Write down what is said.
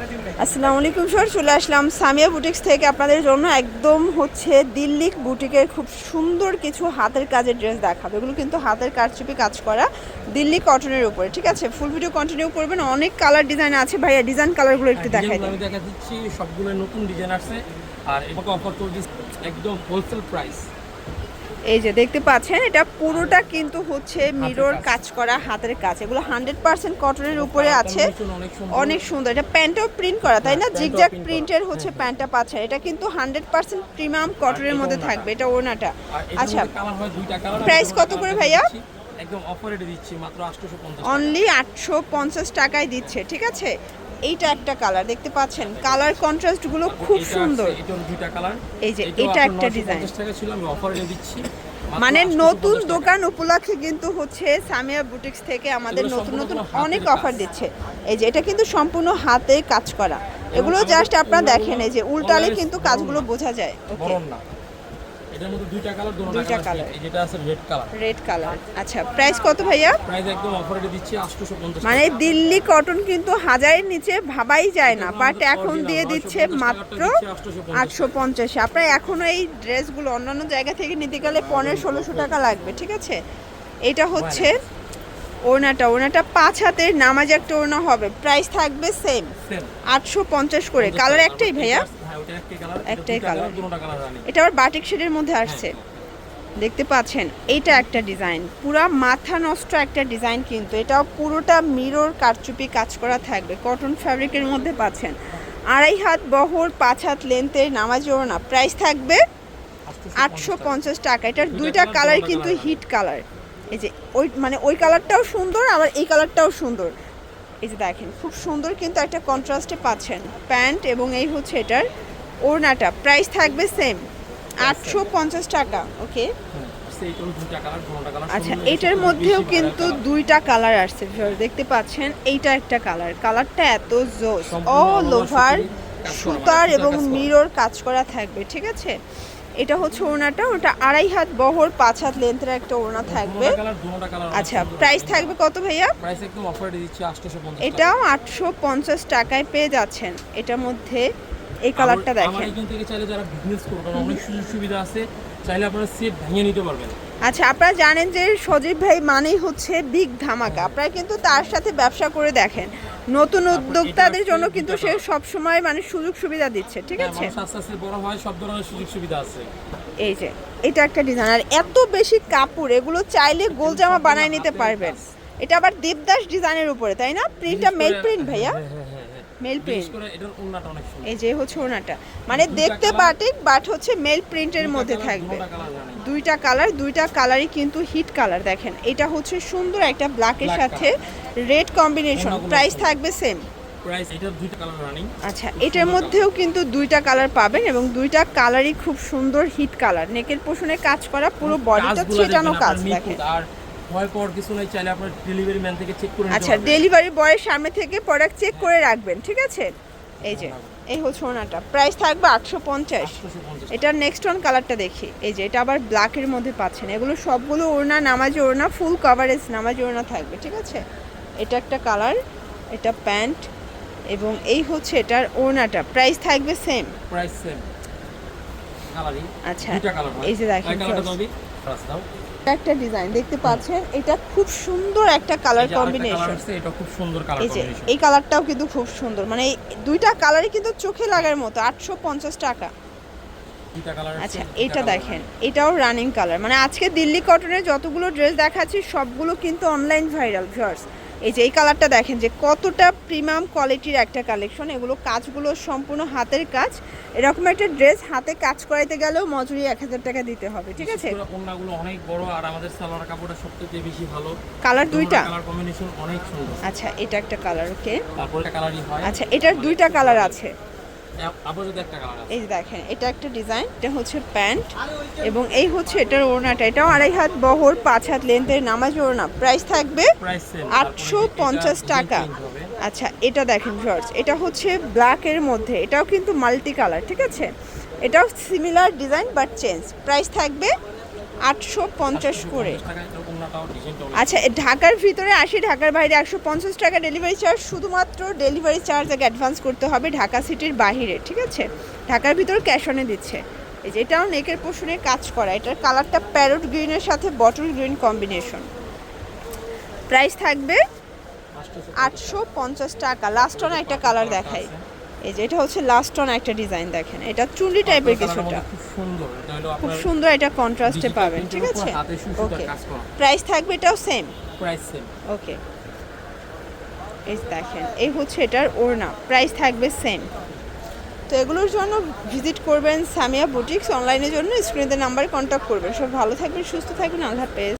আসসালামু আলাইকুম স্যার, চলে আসলাম সামিয়া বুটিক্স থেকে আপনাদের জন্য একদম হচ্ছে দিল্লি বুটিকের খুব সুন্দর কিছু হাতের কাজের ড্রেস দেখাবো। এগুলো কিন্তু হাতের কারচুপি কাজ করা দিল্লি কটনের উপরে, ঠিক আছে? ফুল ভিডিও কন্টিনিউ করবেন। অনেক কালার ডিজাইন আছে ভাইয়া, ডিজাইন কালারগুলো একটু দেখাই দিন। আমি দেখা দিচ্ছি সবগুলো নতুন ডিজাইন আসছে আর এটাকে অফার চলছে একদম হোলসেল প্রাইস। এই যে দেখতে পাচ্ছেন, এটা পুরোটা কিন্তু হচ্ছে মিরর কাজ করা হাতের কাজ। এগুলো 100% কটনের উপরে আছে, অনেক সুন্দর। এটা প্যান্টও প্রিন্ট করা, তাই না? জিগজ্যাগ প্রিন্টের হচ্ছে প্যান্টটা পাচ্ছেন। এটা কিন্তু 100% প্রিমিয়াম কটনের মধ্যে থাকবে। এটা ওড়নাটা। আচ্ছা, প্রাইস কত করে ভাইয়া? একদম অফার রেটে দিচ্ছি মাত্র 850, অনলি 850 টাকায় দিচ্ছে, ঠিক আছে? এইটা একটা কালার দেখতে পাচ্ছেন, কালার কন্ট্রাস্ট গুলো খুব সুন্দর। এটার দুইটা কালার। এই যে এটা একটা ডিজাইন, 950 টাকা ছিল, আমি অফার রেটে দিচ্ছি। মানে নতুন দোকান উপলক্ষে কিন্তু হচ্ছে সামিয়া বুটিক্স থেকে আমাদের নতুন নতুন অনেক অফার দিচ্ছে। এই যে এটা কিন্তু সম্পূর্ণ হাতে কাজ করা। এগুলো জাস্ট আপনারা দেখেন, এই যে উল্টালে কিন্তু কাজগুলো বোঝা যায়। ওকে, এটার মধ্যে দুইটা কালার, দুইটা কালার। এই যেটা আছে রেড কালার, রেড কালার। আচ্ছা, প্রাইস কত ভাইয়া? প্রাইস একদম অফার রেটে দিচ্ছি 850। মানে দিল্লি কটন কিন্তু হাজারের নিচে ভাবাই যায় না, বাট এখন দিয়ে দিচ্ছে মাত্র 850। আপনার এখনো এই ড্রেসগুলো অন্যান্য জায়গা থেকে নিতে গেলে 1500-1600 টাকা লাগবে, ঠিক আছে? এটা হচ্ছে ওড়নাটা। ওড়নাটা 5 হাতের নামাজ একটা ওড়না হবে, প্রাইস থাকবে সেম 850 করে। কালার একটাই ভাইয়া? একটাই কালার। এটা আবার বাটিক শেডের মধ্যে আসছে, দেখতে পাচ্ছেন। এইটা একটা ডিজাইন, পুরা মাথা নষ্ট একটা ডিজাইন, কিন্তু এটাও পুরোটা মিরর কারচুপি কাজ করা থাকবে, কটন ফ্যাব্রিকের মধ্যে পাচ্ছেন। 2.5 হাত বহর, 5 হাত লেন্থের নামাজি ওড়না, প্রাইস থাকবে 850 টাকা। এটার দুইটা কালার কিন্তু হিট কালার। এই যে ওই কালারটাও সুন্দর, আবার এই কালারটাও সুন্দর। এই যে দেখেন, খুব সুন্দর কিন্তু একটা কন্ট্রাস্টে পাচ্ছেন প্যান্ট, এবং এই হচ্ছে এটার ওড়নাটা। প্রাইস থাকবে সেম 850 টাকা। ওকে, আচ্ছা, এটার মধ্যেও কিন্তু দুইটা কালার আসছে, দেখতে পাচ্ছেন। এইটা একটা কালার, কালারটা এত জোস, অল ওভার সুতার এবং মিরর কাজ করা থাকবে, ঠিক আছে? এটা হচ্ছে ওড়নাটা, ওটা 2.5 হাত বহর, 5 হাত লেন্থের একটা ওড়না থাকবে। আচ্ছা, প্রাইস থাকবে কত ভাইয়া? প্রাইস একদম অফারে দিচ্ছি 850। এটাও 850 টাকায় পেয়ে যাচ্ছেন। এটার মধ্যে এই কালারটা দেখেন। এখান থেকে চাইলে যারা বিজনেস করবেন অনেক সুযোগ সুবিধা আছে, চাইলে আপনারা সেট ভেঙে নিতে পারবেন। আচ্ছা, আপনারা জানেন যে সজীব ভাই মানেই হচ্ছে বিগ ধামাকা। আপনারা কিন্তু তার সাথে ব্যবসা করে দেখেন। নতুন উদ্যোক্তাদের জন্য কিন্তু সে সবসময় মানে সুযোগ সুবিধা দিচ্ছে, ঠিক আছে? আস্তে আস্তে বড় হয়, সব ধরনের সুযোগ সুবিধা আছে। এই যে এটা একটা ডিজাইন, আর এত বেশি কাপড়, এগুলো চাইলে গোল জামা বানায় নিতে পারবেন। এটা আবার দেবদাস ডিজাইনের উপরে, তাই না? প্রিন্টটা মেল প্রিন্ট ভাইয়া, মেল প্রিন্ট। এই যে হচ্ছে ওড়নাটা, মানে দেখতে বাটিক, বাট হচ্ছে মেল প্রিন্টের মধ্যে থাকবে। দুইটা কালার, দুইটা কালারই কিন্তু হিট কালার। দেখেন, এটা হচ্ছে সুন্দর একটা ব্ল্যাকের সাথে রেড কম্বিনেশন, প্রাইস থাকবে সেম। আচ্ছা, এটার মধ্যেও কিন্তু দুইটা কালার পাবেন, এবং দুইটা কালারই খুব সুন্দর হিট কালার। নেকের পোষণে কাজ করা, পুরো বডিটা ছিটানো কাজ। দেখেন, ভয় পাওয়ার কিছু নাই, চাইলে আপনার ডেলিভারি ম্যান থেকে চেক করে নিতে আচ্ছা, ডেলিভারি বয়ের সামনে থেকে প্রোডাক্ট চেক করে রাখবেন, ঠিক আছে? এই যে এই হচ্ছে ওড়নাটা, প্রাইস থাকবে 850। এটার নেক্সট ওয়ান কালারটা দেখি। এই যে এটা আবার ব্ল্যাকের মধ্যে পাচ্ছেন। এগুলো সবগুলো ওড়না, নামাজি ওড়না, ফুল কভারেজ নামাজি ওড়না থাকবে, ঠিক আছে? এটা একটা কালার, এটা প্যান্ট, এবং এই হচ্ছে এটার ওড়নাটা। প্রাইস থাকবে সেম, প্রাইস সেম। আচ্ছা, এই যে দেখেন একটা ডিজাইন দেখতে পাচ্ছেন, এটা খুব সুন্দর একটা কালার কম্বিনেশন। এটা খুব সুন্দর কালার কম্বিনেশন। এই কালারটাও কিন্তু খুব সুন্দর, মানে এই দুইটা কালারই কিন্তু চোখে লাগার মতো। 850 টাকা। আচ্ছা, এটা দেখেন, এটাও রানিং কালার। মানে আজকে দিল্লি কটনের যতগুলো ড্রেস দেখাচ্ছি সবগুলো কিন্তু অনলাইন ভাইরাল ভিউয়ার্স। এই যে এই কালারটা দেখেন যে কতটা প্রিমিয়াম কোয়ালিটির একটা কালেকশন। এগুলো কাজগুলো সম্পূর্ণ হাতের কাজ। এরকম একটা ড্রেস হাতে কাজ করাইতে গেলেও মজুরি 1000 টাকা দিতে হবে, ঠিক আছে? ওড়নাগুলো অনেক বড়, আর আমাদের সালোয়ার কাপড়টা সবচেয়ে বেশি ভালো। কালার দুইটা, কালার কম্বিনেশন অনেক সুন্দর। আচ্ছা, এটা একটা কালার। ওকে, তারপর একটা কালারই হয়। আচ্ছা, এটার দুইটা কালার আছে। আপাতত একটা কালার আছে। এই দেখেন, এটা একটা ডিজাইন, এটা হচ্ছে প্যান্ট, এবং এই হচ্ছে এটার ওড়নাটা। এটাও 2.5 হাত বহর, 5 হাত লেন্থের নামাজ ওড়না। প্রাইস থাকবে 850 টাকা। আচ্ছা, এটা দেখেন ভিউয়ার্স, এটা হচ্ছে ব্ল্যাকের মধ্যে, এটাও কিন্তু মাল্টি কালার, ঠিক আছে? এটাও similar design but change. Price থাকবে 850 করে। টাকা এটা ওন্নাটাও ডিজাইনটাও আচ্ছা, ঢাকার ভিতরে 80, ঢাকার বাইরে 150 টাকা ডেলিভারি চার্জ। শুধুমাত্র ডেলিভারি চার্জ আগে অ্যাডভান্স করতে হবে ঢাকা সিটির বাইরে, ঠিক আছে? ঢাকার ভিতরে ক্যাশ অনে দিচ্ছে। এই যে এটাও নেকের পোর্শনে কাজ করা, এটার কালারটা প্যারট গ্রিনের সাথে বটল গ্রিন কম্বিনেশন। প্রাইস থাকবে 850 টাকা। লাস্ট অন একটা কালার দেখাই, এই যে এটা হচ্ছে লাস্ট অন একটা ডিজাইন দেখেন, এটা চুন্ডি টাইপের কিছুটা, খুব সুন্দর। এটা হলো খুব আপনার সুন্দর, এটা কন্ট্রাস্টে digital পাবেন, print ঠিক এর উপর আছে? হাতে সুতার ওকে, কাজ করা। প্রাইস থাকবে এটাও সেম। Price same. ওকে, এই দেখেন এই হচ্ছে এটার ওড়না, প্রাইস থাকবে সেম। তো এগুলোর জন্য ভিজিট করবেন সামিয়া বুটিক্স, অনলাইনের জন্য স্ক্রিনের নাম্বারে কন্ট্যাক্ট করবেন। সব ভালো থাকবেন, সুস্থ থাকবেন, আল্লাহ হাফেজ।